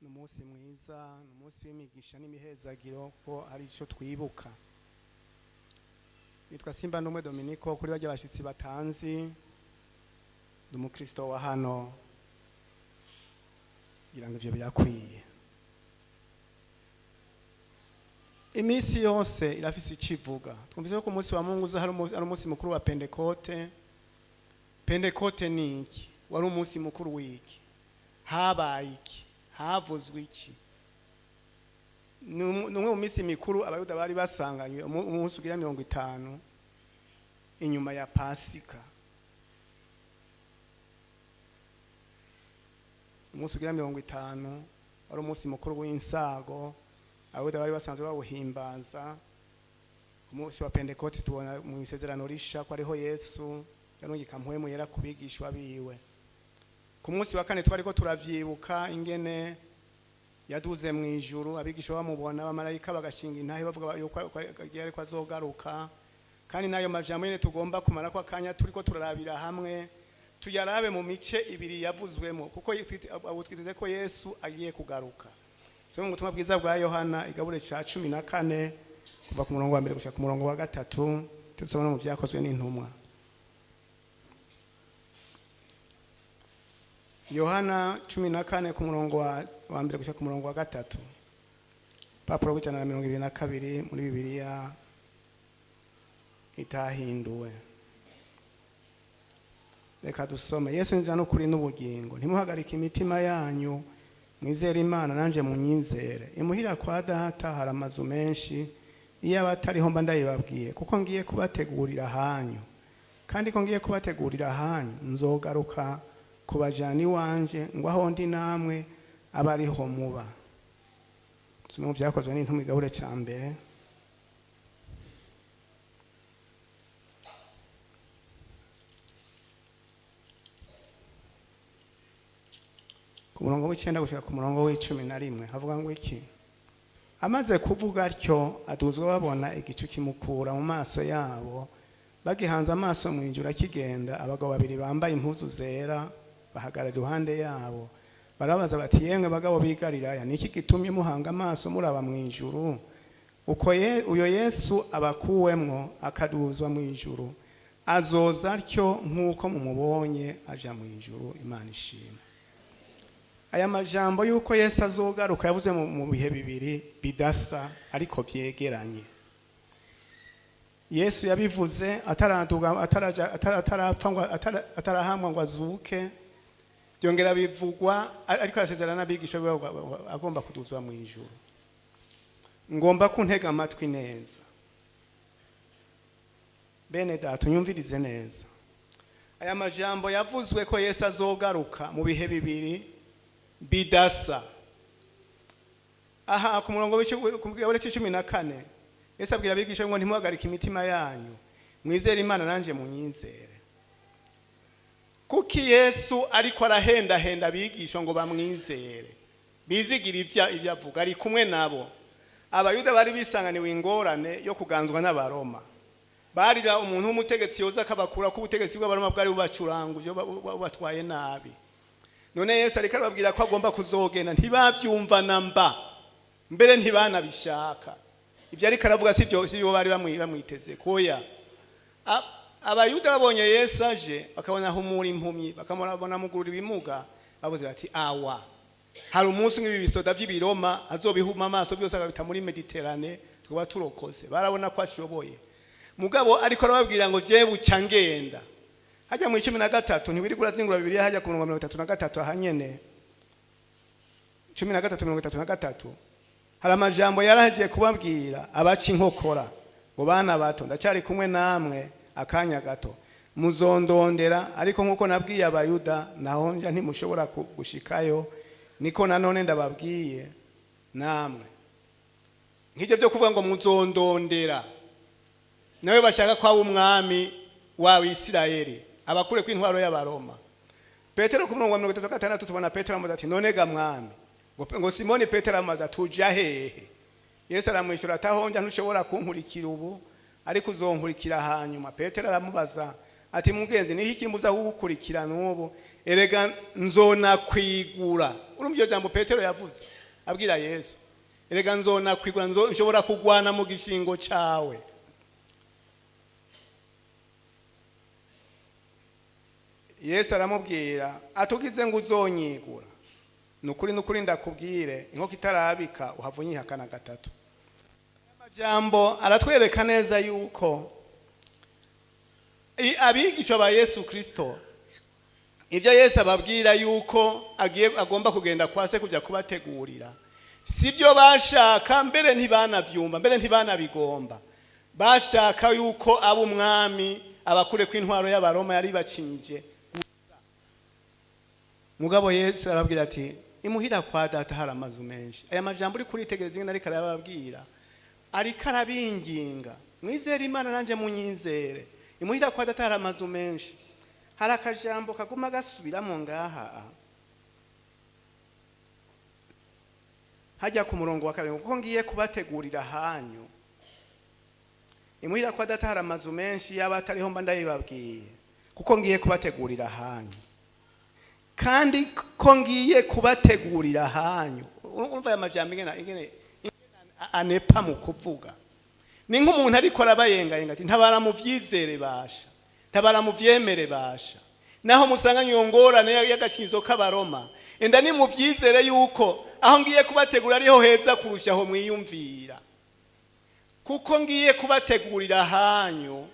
Umunsi mwiza, umunsi w'imigisha n'imihezagiro ko ari cyo twibuka. Nitwa Simba Numwe Dominico, kuri bajya bashitsi batanzi ndumukristo wa hano, irango ivyo birakwiye. Imisi yose irafise icivuga. Twumvise ko umunsi wa Mungu hari umunsi mukuru wa Pentecote. Pentecote ni iki? Wari umunsi mukuru w'iki? Habaye iki? Havuzwe iki? Numwe mu minsi mikuru abayuda bari basanganywe umunsi ugira 50 inyuma ya Pasika. Umunsi ugira 50 wari umunsi mukuru w'insago, abayuda bari basanzwe bawuhimbaza. Umunsi wa Pentecote tubona mu isezerano risha ko ariho Yesu yanongeka mpwemu yera kubigishwa biwe. Ku munsi wa kane twariko turavyibuka ingene yaduze mu ijuru, abigishwa bamubona, abamarayika bagashinga intahe bavuga yuko agiye ko azogaruka. Kandi nayo majambo nyene tugomba kumara ko akanya turiko turarabira hamwe, tuyarabe mu mice ibiri yavuzwemo, kuko abo twizeze ko Yesu agiye kugaruka. So mu butumwa bwiza bwa Yohana igabure ca 14 kuva ku murongo wa 1 gushika ku murongo wa 3 tuzobona mu vyakozwe n'intumwa. Yohana 14 ku murongo wa 1 gushika ku murongo wa 3. Papuro w'ijana na 22 muri Bibiliya itahinduwe. Reka dusome. Yesu nzana ukuri n'ubugingo, ntimuhagarike imitima yanyu, mwizere Imana nanje munyizere. Imuhira kwa Data hari amazu menshi, iyo abatariho mba ndayibabwiye, kuko ngiye kubategurira hanyu. Kandi ko ngiye kubategurira hanyu, nzogaruka kubajana iwanje ngo aho ndi namwe abariho muba. Tuno vyakozwe n'intumwa igabure ca mbere. Ku murongo w'icenda gushika ku murongo w'11 havuga ngo iki? Amaze kuvuga atyo aduzwa babona igicu kimukura mu maso yabo, bagihanze amaso mu ijuru akigenda. Abagabo babiri bambaye impuzu zera bahagarara iruhande yabo, barabaza bati, yemwe bagabo b'i Galilaya, niki gitumye muhanga amaso muraba mu ijuru? Uko uyo Yesu abakuwemwo akaduzwa mu ijuru, azoza atyo nk'uko mumubonye aja mu ijuru. Imana ishimwe. Aya majambo yuko Yesu azogaruka yavuze mu bihe bibiri bidasa ariko vyegeranye. Yesu yabivuze atarapfa ngo atarahamwa ngo azuke, byongera bivugwa ariko arasezerana n'abigisha agomba kuduzwa mu ijuru. Ngomba kuntega amatwi neza, bene data unyumvirize neza. Aya majambo yavuzwe ko Yesu azogaruka mu bihe bibiri bidasa. Aha ku murongo w'14 Yesu abwira abigisha ngo ntimuhagarike imitima yanyu, mwizere Imana nanje munyizere. Kuki Yesu ariko arahenda abigisha ngo bamwizere, bizigira ivyo avuga, ari kumwe nabo. Abayuda bari bisanganiwe ingorane yo kuganzwa n'abaroma. Barira umuntu w'umutegetsi yoza akabakura ku butegetsi bw'abaroma bwari bubacuranga byo batwaye nabi. None Yesu ariko arababwira ko agomba kuzogenda, ntibavyumva namba, mbere ntibanabishaka. Ivyo ariko aravuga sivyo bari bamwiteze koya. Abayuda babonye Yesu aje bakabona humura impumyi, bakamubona mugurura ibimuga, bavuze bati awa hari umunsi nk'ibi bisoda vy'ibiroma azobihuma amaso byose akabita muri Mediterane tuba turokoze. Barabona ko ashoboye. Mugabo ariko arababwira ngo je buca ngenda. Hajya mu 13 ntibiri kurazingura Bibiliya, hajya ku 33 ahanyene 13:33 hari amajambo yaragiye kubabwira abaca inkokora ngo bana bato ndacyari kumwe namwe akanya gato, muzondondera ariko nkuko nabwiye abayuda naho nja ntimushobora gushikayo, niko nanone ndababwiye namwe. nk'ibyo byo kuvuga ngo muzondondera nawe bashaka kwa umwami wa Isirayeli abakure kw'intwaro y'abaroma. Petero ku murongo wa 36 tubona Petero amaze ati none ga mwami ngo Simoni Petero amaze atuja hehe. Yesu aramwishyura atahonja ntushobora kunkurikira ubu ariko uzonkurikira hanyuma. Petero aramubaza ati mugenzi niho ikimbuza kugukurikira n'ubu erega nzona kwigura. Urumva iyo jambo Petero yavuze abwira Yesu erega nzona kwigura nshobora kugwana mu gishingo cawe. Yesu aramubwira atugize ngo uzonyigura nukuri ndakubwire inkoko itarabika uhavunyihakana gatatu. Amajambo aratwereka neza yuko abigisha ba Yesu Kristo ibyo Yesu ababwira yuko agomba kugenda kwa se kujya kubategurira sivyo bashaka, mbere ntibanavyumva, mbere ntibanabigomba. Bashaka yuko abo umwami abakure kw'intwaro y'abaroma yari bacinje. Mugabo Yesu arababwira ati imuhira kwa data hari amazu menshi. Aya majambo uri kuritegereza ingene ariko arababwira ariko arabinginga mwizere Imana nanje munyizere. Imuhira kwa data hari amazu menshi. Hari akajambo kaguma gasubiramo ngaha hajya ku murongo wa 2 kuko ngiye kubategurira hanyu. Imuhira kwa data hari amazu menshi yaba atariho mba ndabibabwiye kuko ngiye kubategurira hanyu. Kandi ko ngiye kubategurira hanyu. Urumva ya majambo ingene anepa mu kuvuga. Ni nk'umuntu ariko arabayenga ati ntabara mu vyizere basha, ntabara mu vyemere basha. Naho musanga nyongorane y'agacinzo k'abaroma enda ni mu vyizere yuko aho ngiye kubategura ariho heza kurushaho mwiyumvira. Kuko ngiye kubategurira hanyu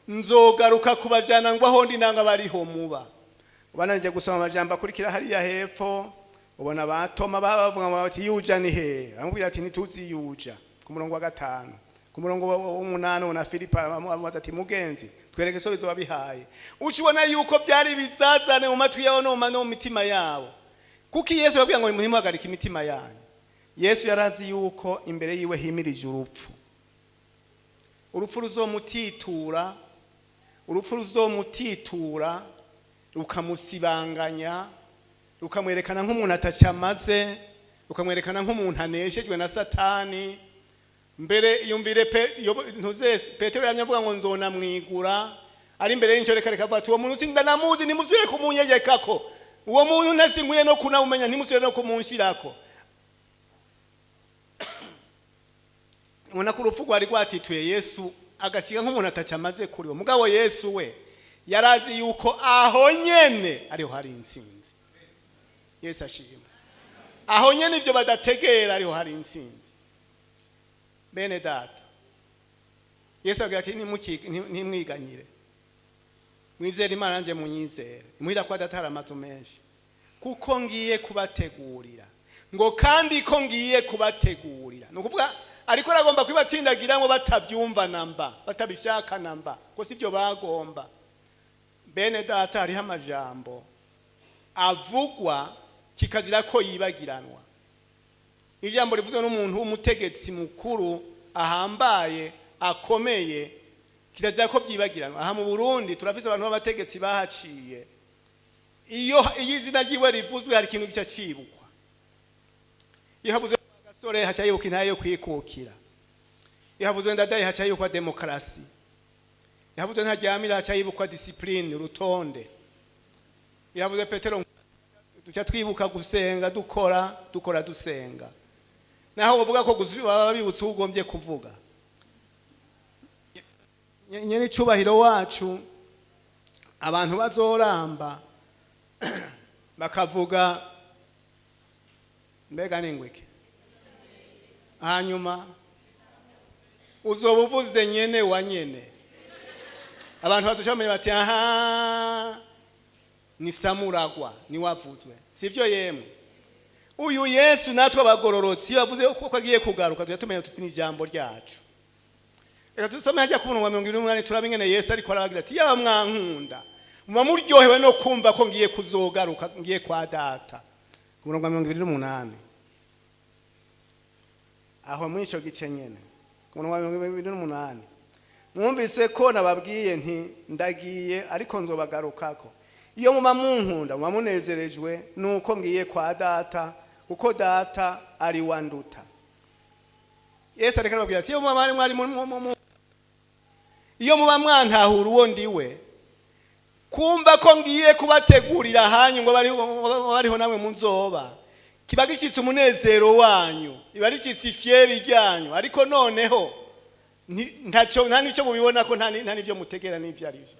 nzogaruka kubajana ngo aho ndi nanga bariho muba. Ubananje gusoma amajambo akurikira hariya hepfo ubona batoma bavuga bati yuja ni he, amubwira ati nituzi yuja ku murongo wa 5. Ku murongo wa 8 na Filipo amaze ati mugenzi twereke sobizo babihaye. Ukibona yuko byari bizazane mu matwi yawo no mu mitima yabo. Kuki Yesu yabwiye ngo muhimuhagarike imitima yanyu. Yesu yarazi yuko imbere yiwe himirije urupfu. Urupfu ruzomutitura, urupfu ruzomutitura rukamusibanganya, rukamwerekana nk'umuntu atacamaze, rukamwerekana nk'umuntu aneshejwe na Satani. Mbere yumvire Petero yamyavuga ngo nzona mwigura ari imbere y'inshoreka rekavuga ati uwo muntu sindanamuzi nimusubire kumunyegekako, uwo muntu ntasinguye no kunamumenya ntimusubire no kumunshirako. Ubona ko urupfu rwari rwatituye Yesu agashiga nk'umuntu atacamaze kuri we. Mugabo Yesu we yarazi yuko aho nyene ariho hari intsinzi. Yesu ashimwe. Aho nyene ibyo badategera ariho hari intsinzi. Bene data Yesu agira ati ntimwiganyire, mwizere Imana nanje munyizere. Imuhira kwa data hari amazu menshi kuko ngiye kubategurira. Ngo kandi ko ngiye kubategurira nukuvuga ariko aragomba kwibatsindagira ngo batavyumva namba, batabishaka namba, ko sivyo bagomba. Bene data hari amajambo avugwa kikazira ko yibagiranwa. Ijambo rivuzwe n'umuntu w'umutegetsi mukuru ahambaye akomeye kirazira ko vyibagiranwa. Aha mu Burundi turafise abantu b'abategetsi bahaciye. Iyo izina ryiwe rivuzwe hari ikintu gica cibukwa. Ihabuze Gasore haca yibuka intaye yo kwikukira. Ihabuze Ndadaye haca yibukwa demokrasi. Ihabuze Ntaryamira haca yibukwa discipline urutonde. Ihabuze Petero duca twibuka gusenga dukora dusenga. Naho bavuga ko baba bibutse ugombye kuvuga. Nyene cubahiro wacu abantu bazoramba bakavuga mbega ningweke. Hanyuma uzobuvuze nyene wa nyene. Abantu bazochamenya bati aha ni Samuragwa ni wavuzwe. Sivyo yemwe. Uyu Yesu natwe abagororotsi bavuze ko agiye kugaruka tuyatumenya tufini ijambo ryacu. Reka tusome hajya ku murongo wa 28 turabingene Yesu ariko arabagira ati yaba mwankunda muba muryohewe no kumva ko ngiye kuzogaruka ngiye kwa data. Ku murongo wa 28 aho muri ico gice nyene ku munwa wa 28 mwumvise ko nababwiye nti ndagiye ariko nzobagarukako. Iyo muba munkunda muba munezerejwe nuko ngiye kwa data kuko data ari wanduta. Yesu areka babwira ati iyo muba mwantahura uwo ndiwe kumva ko ngiye kubategurira hanyu ngo bariho namwe munzoba kiba gishitse umunezero wanyu iba rishitse ifyeri ryanyu ariko noneho nta nico mubibona ko nta nivyo mutegera n'ivyo arivyo.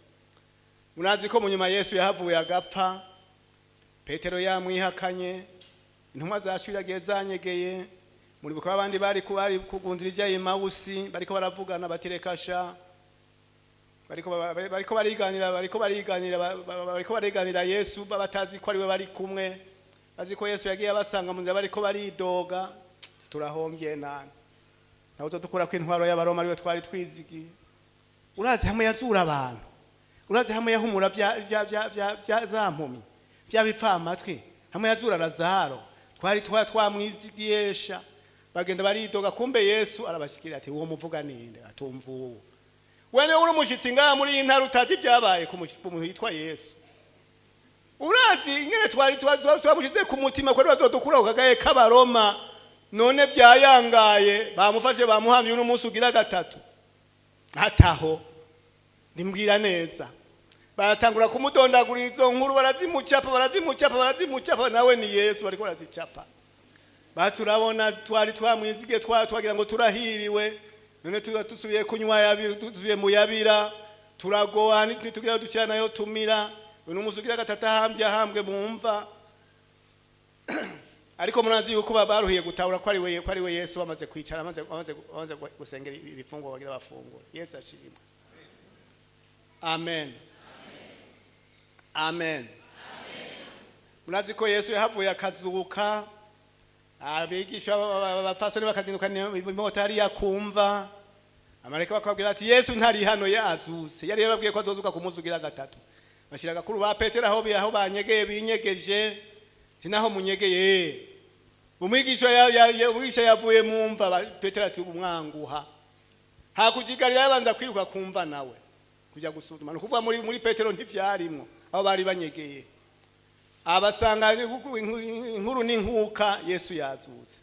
Munazi ko munyuma Yesu yahavuye agapfa, Petero yamwihakanye, intumwa zacu yagiye zanyegeye, muri buka abandi bari kugunzira ijya Emausi bariko baravugana batirekasha, bariko bariganira Yesu batazi ko ari we bari kumwe, bazi ko Yesu yagiye abasanga mu nzira bariko baridoga, turahombye nani naho dukura ko intwaro y'abaroma ariwe twari twizigi. Urazi hamwe yazura abantu, urazi hamwe yahumura vya zampumi vya bipfa amatwi, hamwe yazura Lazaro twari twamwizigiyesha, bagenda baridoga kumbe Yesu arabashikira ati uwo muvuga ninde? Atumvu wene uri umushitsi ngaha muri intara utazi byabaye ku hitwa Yesu. Urazi ingene twari twamushize ku mutima ko bazodukura ku kagaye k'abaroma, none byayangaye bamufashe bamuhamye uno munsi ugira gatatu hataho ndimbwira neza. Baratangura kumudondagura izo nkuru barazimucapa nawe ni Yesu bariko barazicapa. Baturabona twari twamwizige twagira ngo turahiriwe, none tusubiye kunywa yabira, tusubiye mu yabira, turagoa ntitugira dukira nayo tumira, uno munsi ugira gatatu ahambwe mumva. Ariko munazi yuko baruhiye gutahura ko ari we Yesu bamaze kwicara bamaze gusengera ibifungo bagira bafungura. Yesu ashimwe. Amen. Amen. Munazi ko Yesu yahavuye akazuka, abigisha abafasoni bakazinduka imotari yakumva, amareka bakabwira ati Yesu ntari hano yazuse. Yari yababwiye ko azozuka ku munsi ugira gatatu. Bashiraga kuri ba Petero aho banyegeye binyegeje, sinaho munyegeye. Umwigisha yavuye mumva, Petero ati umwanguha. Hakujigarira yabanza kwiruka kumva nawe kujya gusuzuma. Nukuvuga muri Petero ntivyarimwo aho bari banyegeye. Abasanga inkuru n'inkuka Yesu yazutse.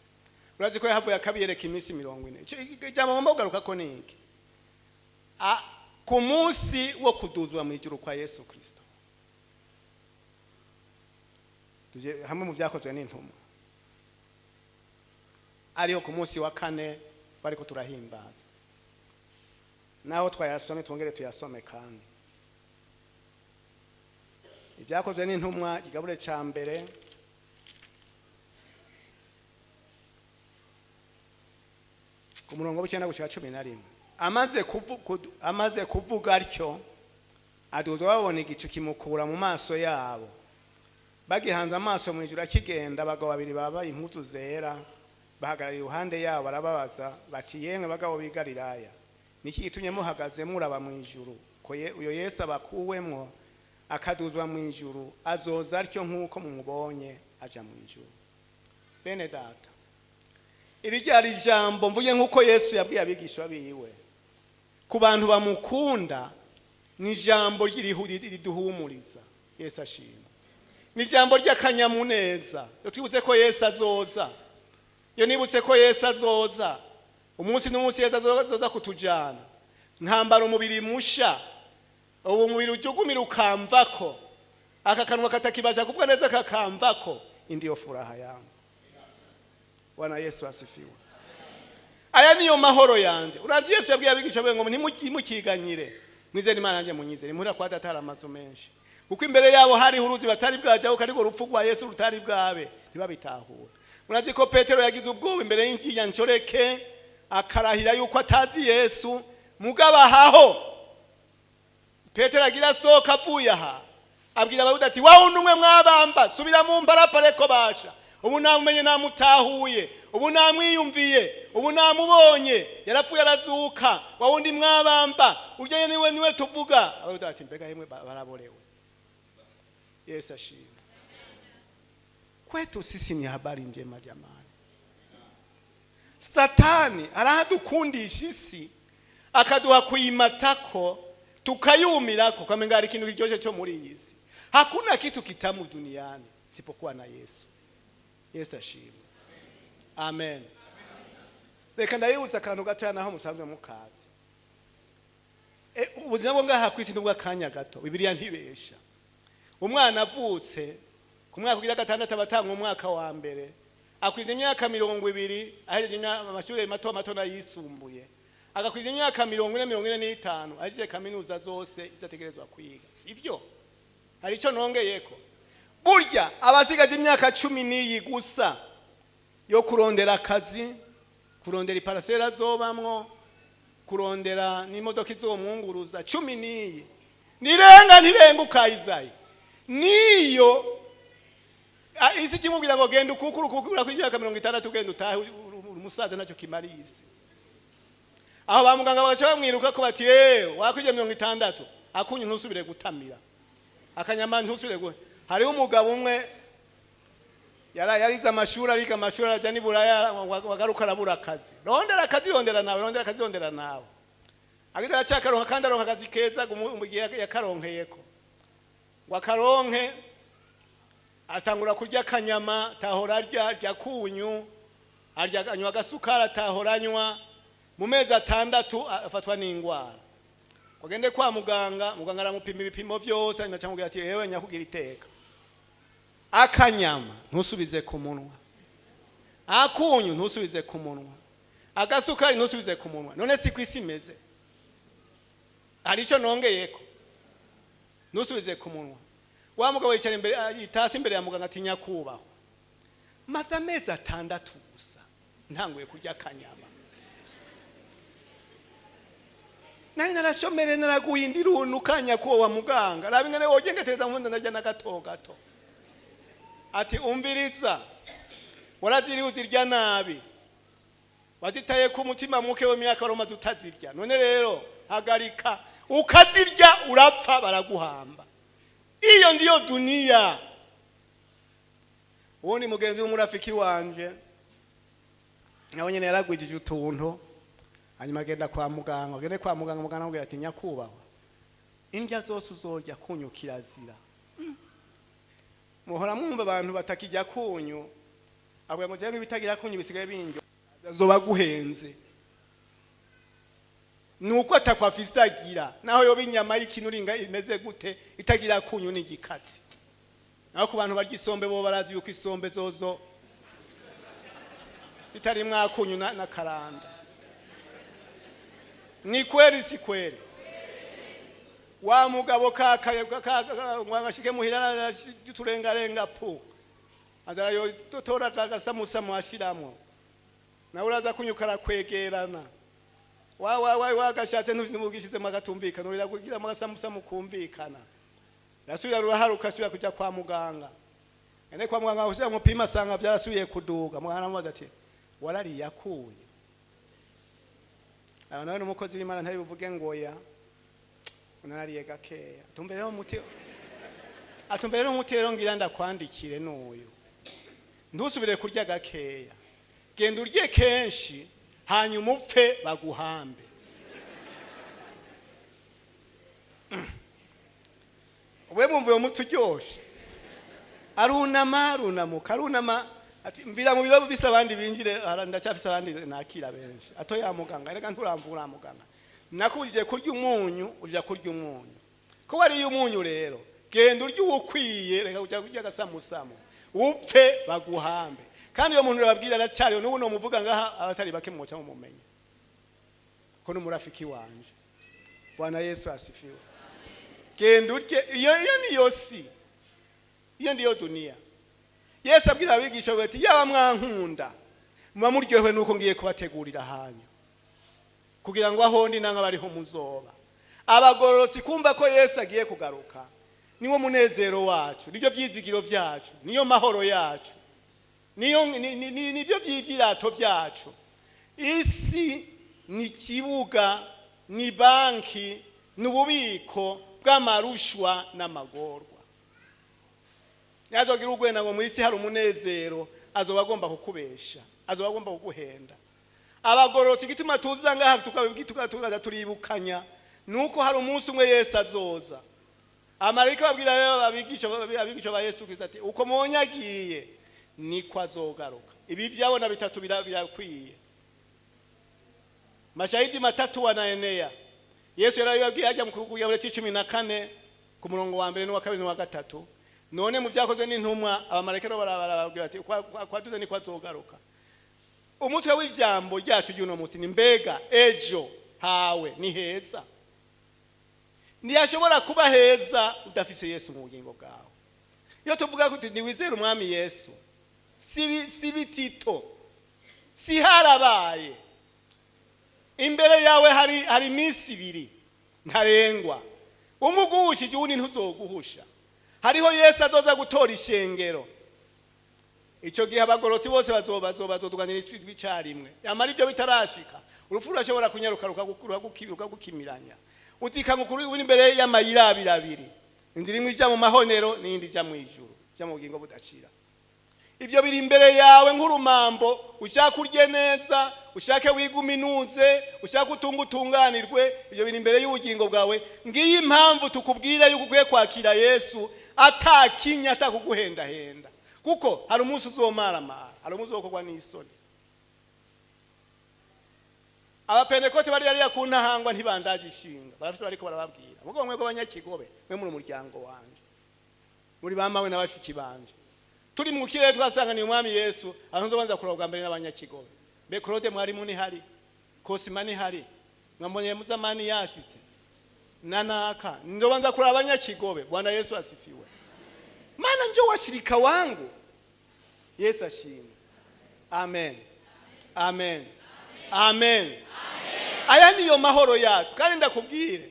Urazi ko yahavuye akabiyereka iminsi 40. Ijambo ngomba kugaruka ko niki? Ku munsi wo kuduzwa mu ijuru kwa Yesu Kristo. Tuje hamwe mu vyakozwe n'intumwa. Ariho ku munsi wa kane bariko turahimbaza. Naho twayasome twongere tuyasome kandi. Ibyakozwe n'intumwa igabure ca mbere ku murongo w'icenda gushika 11. Amaze kuvuga atyo aduzwa babona igicu kimukura mu maso yabo. Bagihanze amaso mu ijuru akigenda, abagabo babiri baba impuzu zera bahagarara iruhande yabo barababaza bati yemwe bagabo b'i Galilaya, niki gitumye muhagaze muraba mu ijuru? Ko uyo Yesu abakuwemwo akaduzwa mu ijuru azoza atyo nk'uko mumubonye aja mu ijuru. Bene data, iri ryari jambo mvuye nk'uko Yesu yabwiye abigisha biwe. Ku bantu bamukunda ni jambo riduhumuriza. Yesu ashimwe. Ni jambo ry'akanyamuneza. Twibutse ko Yesu azoza. Yo nibutse ko Yesu azoza. Umunsi n'umunsi Yesu azoza kutujana. Nkambara umubiri musha. Uwo mubiri ujugumira ukamvako. Aka kanwa katakibaza kuvuga neza kakamvako. Indiyo furaha yangu. Bwana Yesu asifiwe. Aya niyo mahoro yanje. Urazi Yesu yabwiye abigisha be ngo ntimukiganyire. Mwizere Imana yanje munyizere. Muhura kwa data amazo menshi. Kuko imbere yabo hari uruzi batari bwajaho kariko rupfu rwa Yesu rutari bwabe ntibabitahura. Murazi ko Petero yagize ubwoba imbere y'inkiya ncoreke akarahira yuko atazi Yesu, mugabahaho Petero agira soka avuye aha abwira Abayuda ati wa wundi umwe mwabamba subira mu mparapare ko basha, ubu namumenye namutahuye, ubu namwiyumviye, ubu namubonye, yarapfuye arazuka, wa wundi mwabamba urye niwe tuvuga. Abayuda ati mbega yemwe baraborewe. Yesu ashimwe. Kwetu sisi ni habari njema jamani. Satani arahadukundisha isi akaduha kuyimatako tukayumirako kamenga ari ikintu kiryoshye cyo muri iyi si. Hakuna kitu kitamu duniani sipokuwa na Yesu. Yesu ashimwe. Amen. Reka ndayibutsa akantu gatoya naho musanzwe mukazi. Ubuzima bwo ngaha kwisi n'ubwa kanya gato. Bibiliya ntibesha. Umwana avutse ku mwaka ugira gatandatu abatanga umwaka wa mbere akwiza imyaka 20 ahejeje amashuri mato mato na yisumbuye agakwiza imyaka 40-45 ahejeje kaminuza zose izategerezwa kwiga. Sivyo? Hari icyo nongeyeko. Burya abasigaje imyaka 10 gusa yo kurondera akazi, kurondera iparasera zobamwo, kurondera n'imodoka izomwunguruza 10 nirenga ukayizaye. Niyo isi kimubwira ngo genda ukukura kw'imyaka 60 ugenda utahe umusaza nacyo kimarisi. Aho bamuganga bagaca bamwiruka ko bati wakwije 60 akunyu ntusubire gutamira akanyama ntusubire go. Hari umugabo umwe yarize amashuri ariga amashuri ajya niburaya wagaruka arabura akazi. Rondera akazi nawe agenda acakaronka kandi aronka akazi keza umugiye yakaronkeyeko ngo akaronke atangura kurya akanyama tahora arya kunyu arya anywa agasukara tahoranywa mu mezi 6 afatwa n'ingwara. Kugende kwa muganga aramupima ibipimo byose hanyuma cyamubwira ati yewe nyakugira iteka akanyama ntusubize ku munwa, akunyu ntusubize ku munwa, agasukari ntusubize ku munwa. None si kwisi imeze. Hari icyo nongeyeko ntusubize ku munwa. Wa mugabo yicara imbere itasi imbere ya muganga ati nyakubaho maze amezi 6 gusa ntanguye kurya akanyama. Nari narashomere naraguhindira unukanya ko wa muganga rabingane wogengeteza mu ndajya na gato. Ati umviriza waraziri uzirya nabi wazitaye ku mutima muke we myaka Roma tutazirya. None rero hagarika ukazirya urapfa baraguhamba. Iyo ndiyo dunia. Uwo ni mugenzi w'umurafiki wanje nawe nyene yaragwijije utuntu hanyuma agenda kwa muganga muganga amubwira ati nyakubahwa indya zose uzorya kunyu kirazira. Muhora mwumva abantu batakijya kunyu abwo ngo cyangwa bitagira kunyu bisigaye binjyo azoba guhenze nuko atakwafisagira naho yo binyama y'ikintu ringa imeze gute itagira kunyu n'igikatsi. Naho ku bantu barya isombe bo barazi yuko isombe zozo itari mwakunyu na karanda. Ni kweli si kweli? Wa mugabo ngashike muhirana turengarenga po azara yo totora kagasamusa mwashiramo na uraza kunyukara kwegerana wa gashatse ntuvugishize magatumbika nurira kugira magasamusa mukumvikana. Yasubira ruharuka asubira kujya kwa muganga. Ene kwa muganga usubira mupima sanga byarasubiye kuduga. Muganga amubaza ati warari yakuye. Nawe n'umukozi w'Imana ntari buvuge ngoya unarariye gakeya. Atumbere n'umuti rero ngira ndakwandikire n'uyu. Ntusubire kurya gakeya. Genda urye kenshi hanyuma upfe baguhambe. Uwe mumvuye umuti uryoshe. Arunama ati mvira mu bibazo bisa abandi binjire ndacyafise abandi nakira benshi. Ato ya muganga reka nturamvura muganga. Nakubije kurya umunyu urya kurya umunyu. Ko wari umunyu rero genda urya ukwiye reka kujya kurya gasamusamo. Upfe baguhambe. Kandi iyo muntu urababwira aracari n'ubu no muvuga ngaha abatari bake mu cyangwa mumenye. Ko n'umurafiki wanje. Bwana Yesu asifiwe. Genda urye iyo niyo si. Iyo ndiyo dunia. Yesu abwira abigisha bati yaba mwankunda muryohewe nuko ngiye kubategurira hanyu kugira ngo aho ndi nanga bariho muzoba. Abagororotsi kumva ko Yesu agiye kugaruka niwo munezero wacu, nibyo byizigiro vyacu, niyo mahoro yacu, nibyo byivirato vyacu. Isi ni kibuga, ni banki, n'ububiko bw'amarushwa n'amagorwa. Yazogira ugwena ngo mwisi hari umunezero azoba agomba kukubesha, azoba agomba kuguhenda. abagororotsi igituma tuza ngaha tukaza turibukanya nuko hari umunsi umwe Yesu azoza. Amarayika babwira rero abigisha ba Yesu Kristo ati uko monyagiye niko azogaruka. Ibi vyabona bitatu birakwiye. Mashahidi matatu wanaenea. Yesu yarabibabwiye ajya mu kugabura 14 ku murongo wa mbere n'uwa kabiri n'uwa gatatu. None mu byakozwe n'intumwa abamarayika barababwira ati kwa tuze niko azogaruka. Umutwe w'ijambo ryacu ry'uno muti ni mbega ejo hawe ni heza. Ntiyashobora kuba heza udafise Yesu mu bugingo bwawe. Iyo tuvuga ko niwizera umwami Yesu si bitito si harabaye imbere yawe hari iminsi ibiri ntarengwa umuguhushije uwundi ntuzoguhusha. Hariho Yesu azoza gutora ishengero. Ico gihe abagorotsi bose bazoduganira icyarimwe. Yamara ibyo bitarashika urupfu rurashobora kunyaruka rukagukimiranya. Utika mukuru uri imbere y'amayira abiri. Inzira imwe ija mu mahonero n'indi ija mu ijuru, ija mu bugingo budacira. Ivyo biri imbere yawe nk'urumambo, ushaka urye neza, ushake wiguminuze, ushaka utunganirwe, ivyo biri imbere y'ubugingo bwawe. Ngiyi impamvu tukubwira yuko ukwiye kwakira Yesu atakinya atakuguhendahenda. Kuko hari umunsi uzomaramara, hari umunsi uzokorwa n'isoni. Abapentekote bari yari yakuntahangwa ntibandaje ishinga. Barafise bariko barababwira. Mugo mwe b'abanyakigobe, mwe muri umuryango wanje. Muri bamawe n'abashiki banje. Turi mu kirere twasanganiye umwami Yesu, ahanzo banza kurabwa mbere n'abanyakigobe. Mbe Claude mwari muni hari, Kosima ni hari. Mwambonye muzamani yashitse. Nanaka, ndo banza kuraba abanyakigobe. Bwana Yesu asifiwe. Mana njo washirika wangu. Yesu ashimwe. Amen. Amen. Amen. Aya niyo mahoro yacu. Kandi ndakubwire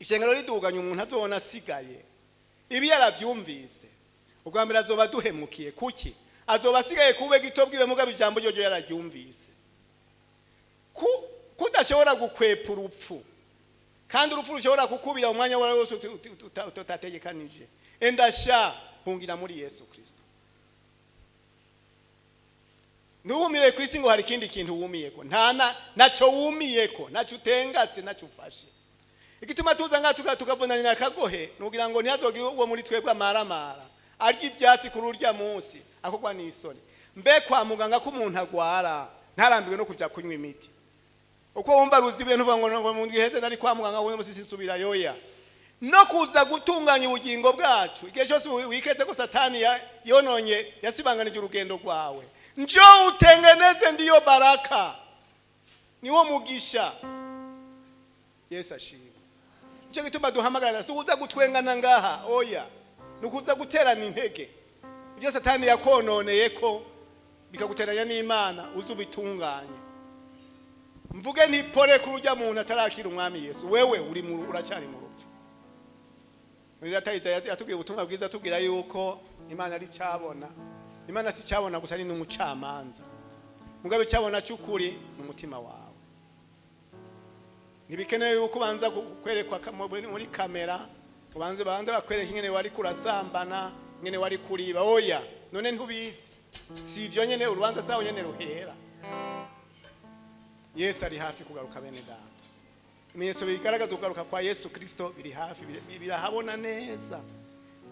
ishengero riduganya umuntu azobona asigaye. Ibi yaravyumvise. Ubwa mbere azoba duhemukiye kuki? Azoba asigaye kube gitobwiwe mugabe ijambo ryo yararyumvise. Kudashobora gukwepa urupfu. Kandi urupfu rushobora kukubira umwanya wose utategekanije. Endasha hungira muri Yesu Kristo. Nuwumire kwisi ngo hari kindi kintu wumiyeko. Naco wumiyeko, naco utengase, naco ufashe. Igituma tuza nga tukabonana nakagohe, nugira ngo ntiyazogi uwo muri twebwe amaramara. Arya ivyatsi kuri urya munsi, akogwa n'isoni. Mbe kwa muganga ko umuntu agwara, ntarambiwe no kuja kunywa imiti. Uko wumva ruzibe ntuvuga ngo mu ngiheze nari kwa muganga we musisi subira yoya. No kuza gutunganya ubugingo bwacu. Igihe cyose wikeze ko Satani yononye yasibanganije urugendo rwawe. Njo utengeneze ndiyo baraka. Niwo mugisha. Yesu ashimwe. Icyo gituma duhamagara suza gutwengana ngaha oya. Nukuza guterana intege. Ibyo Satani yakononeye ko bikaguteranya n'Imana uzubitunganye. Mvuge ntipore kurujya muntu atarakira umwami Yesu. Wewe uracyari mu rupfu. Muri datayiza yatubwiye ubutumwa bwiza tubwira yuko Imana ari cyabona. Imana si cyabona gusa ni n'umucamanza. Mugabe cyabona cyukuri n'umutima wawe. Nibikenewe yuko banza kwerekwa muri kamera, ubanze bakwereka ingene wari kurasambana, ingene wari kuriba oya. None ntubizi. Si ivyo nyene urubanza sawo nyene ruhera. Yesu ari hafi kugaruka bene data. Ibimenyetso bigaragaza kugaruka kwa Yesu Kristo biri hafi birahabona neza.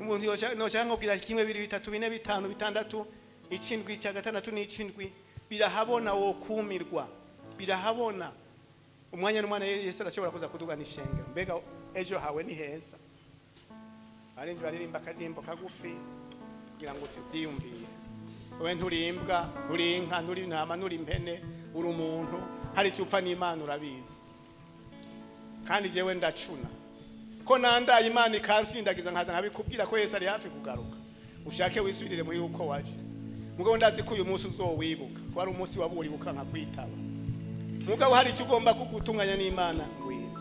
Umuntu yocyanga kugira 1 2 3 4 5 6 7 cya gatandatu n'icindwi birahabona wo kumirwa birahabona umwanya n'umwana Yesu arashobora kuza kudugana ishengero. Mbega ejo hawe ni heza. Barinzi baririmba kadimbo kagufi kugira ngo tutiyumvire. Wowe nturimbwa, nturi inka, nturi intama, nturi impene, uri umuntu. Hari cyupfa n'Imana urabizi. Kandi jewe ndacuna. Ko nanda Imana ikansindagiza nkaza nkabikubwira ko Yesu ari hafi kugaruka. Ushake wisubirire muri uko waje. Mugabo ndazi ko uyu munsi uzowibuka. Ko ari umunsi waburibuka nka kwitaba. Mugabo hari icyo ugomba kugutunganya n'Imana ngwira.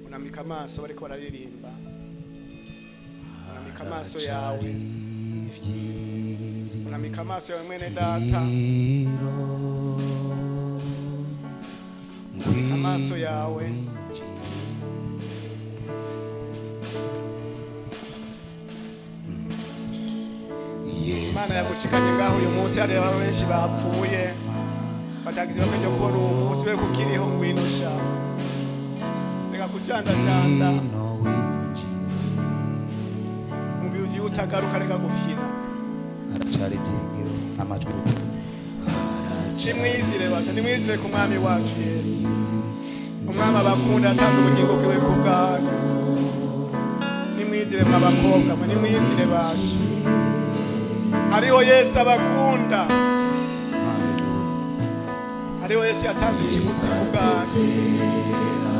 Unamika amaso bariko bararirimba. Unamika amaso yawe. Unamika amaso yawe mwene data. Amaso yawe. Imana yagucikanye ngaho uyu munsi hari abantu benshi bapfuye batagize bakajya kubona umunsi we kukiriho ngwino sha reka kujandajanda mubi ugiye utagaruka reka gufyina aracari ibyiringiro n'amajwi y'urukundo nimwizire basha nimwizire ku mwami wacu Yesu umwami abakunda yatanze ubugingo bwiwe ku bwanyu nimwizire mw'abakobwa mwe nimwizire basha hariho Yesu abakunda hariho Yesu yatanze ikiguzi ku bwanyu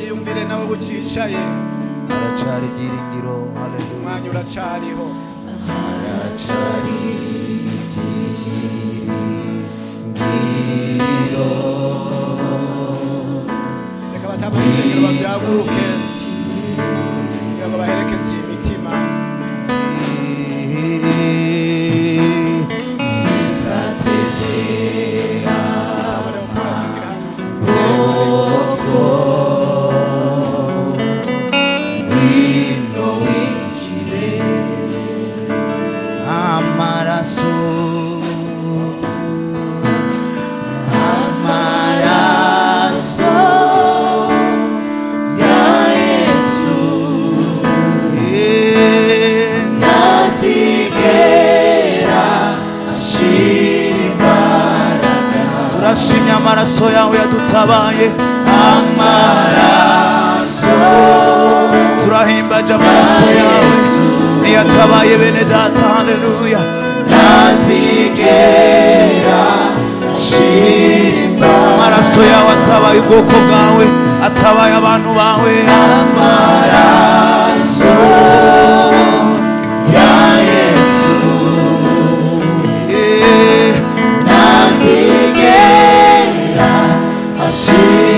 yumvire nawe bucicaye aracari ibyiringiro haleluya umwanya uracariho aracari ibyiringiro reka batamurishengero babyaguruke kugira ngo baherekeze iyi mitima isateze turashimye amaraso yawe yadutabaye amaraso turahimbaje amaraso yawe niyatabaye bene data haleluya nazigera shimba amaraso yawe atabaye ubwoko bwawe atabaye abantu bawe amaraso ya Yesu nazigera ashimba